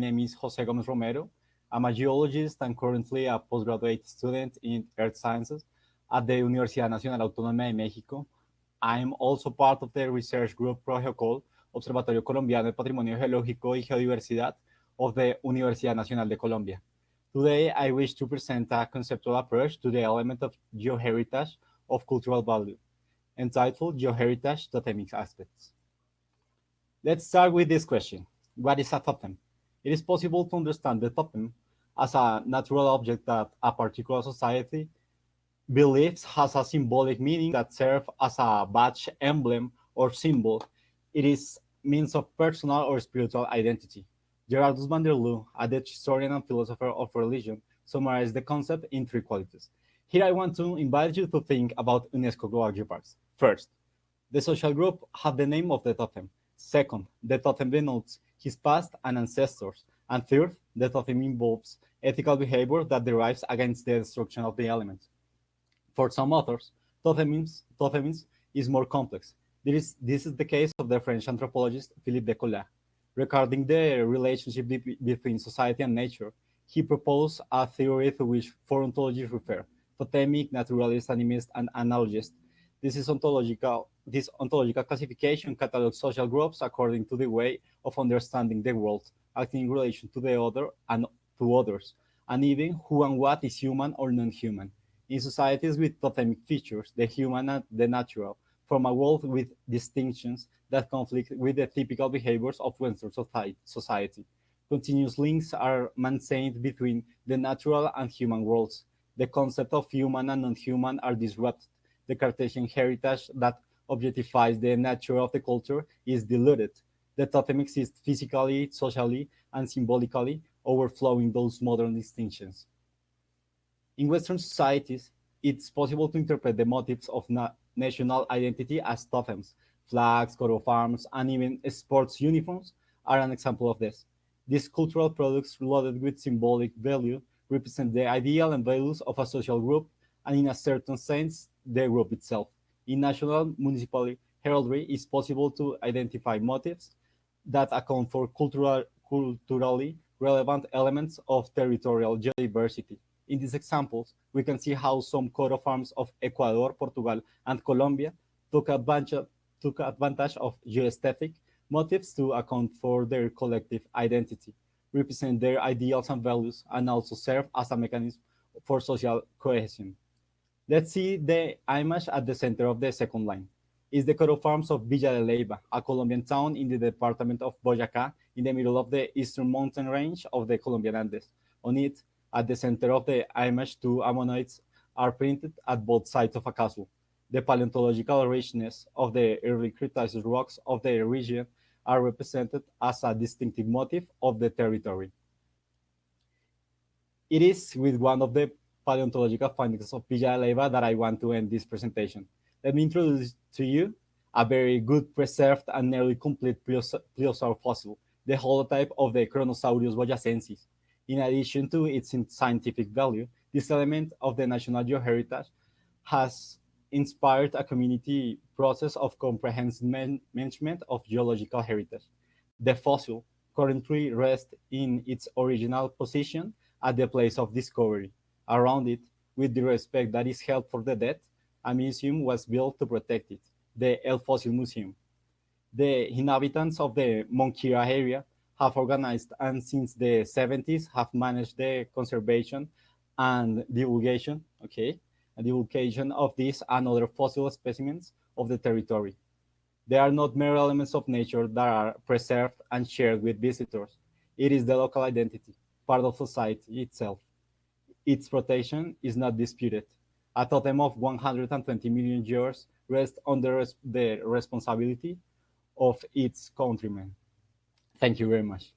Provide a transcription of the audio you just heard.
name is Jose Gomez Romero. I'm a geologist and currently a postgraduate student in Earth Sciences at the Universidad Nacional Autónoma de México. I'm also part of the research group Protocol, Observatorio Colombiano de Patrimonio Geológico y Geodiversidad of the Universidad Nacional de Colombia. Today, I wish to present a conceptual approach to the element of geoheritage of cultural value, entitled Geoheritage Totemic Aspects. Let's start with this question. What is a totem? It is possible to understand the totem as a natural object that a particular society believes has a symbolic meaning that serves as a badge, emblem, or symbol. It is means of personal or spiritual identity. Gerardus van der Loo, a Dutch historian and philosopher of religion, summarized the concept in three qualities. Here I want to invite you to think about UNESCO Global Geoparks. First, the social group had the name of the totem. Second, the totem denotes his past and ancestors. And third, the totem involves ethical behavior that derives against the destruction of the elements. For some authors, totemism is more complex. This is the case of the French anthropologist Philippe de Collat. Regarding the relationship between society and nature, he proposed a theory to which four ontologies refer: totemic, naturalist, animist, and analogist. This ontological classification catalogs social groups according to the way of understanding the world, acting in relation to the other and to others, and even who and what is human or non-human. In societies with totemic features, the human and the natural form a world with distinctions that conflict with the typical behaviors of Western society. Continuous links are maintained between the natural and human worlds. The concept of human and non-human are disrupted. The Cartesian heritage that objectifies the nature of the culture is diluted. The totem exists physically, socially, and symbolically, overflowing those modern distinctions. In Western societies, it's possible to interpret the motifs of national identity as totems. Flags, coat of arms, and even sports uniforms are an example of this. These cultural products loaded with symbolic value represent the ideal and values of a social group, and in a certain sense, the group itself. In national municipal heraldry, it's possible to identify motifs that account for culturally relevant elements of territorial geodiversity. In these examples, we can see how some coat of arms of Ecuador, Portugal, and Colombia took advantage of geoesthetic motifs to account for their collective identity, represent their ideals and values, and also serve as a mechanism for social cohesion. Let's see the image at the center of the second line. It's the coat of arms of Villa de Leyva, a Colombian town in the department of Boyacá, in the middle of the eastern mountain range of the Colombian Andes. On it, at the center of the image, two ammonoids are printed at both sides of a castle. The paleontological richness of the early Cretaceous rocks of the region are represented as a distinctive motif of the territory. It is with one of the paleontological findings of Villa de Leyva that I want to end this presentation. Let me introduce to you a very good preserved and nearly complete plesiosaur fossil, the holotype of the Chronosaurus boyacensis. In addition to its scientific value, this element of the National Geoheritage has inspired a community process of comprehensive management of geological heritage. The fossil currently rests in its original position at the place of discovery. Around it, with the respect that is held for the dead, a museum was built to protect it, the El Fossil Museum. The inhabitants of the Monquira area have organized and since the 70s have managed the conservation and divulgation of these and other fossil specimens of the territory. They are not mere elements of nature that are preserved and shared with visitors. It is the local identity, part of society itself. Its protection is not disputed. A totem of 120 million years rests under the responsibility of its countrymen. Thank you very much.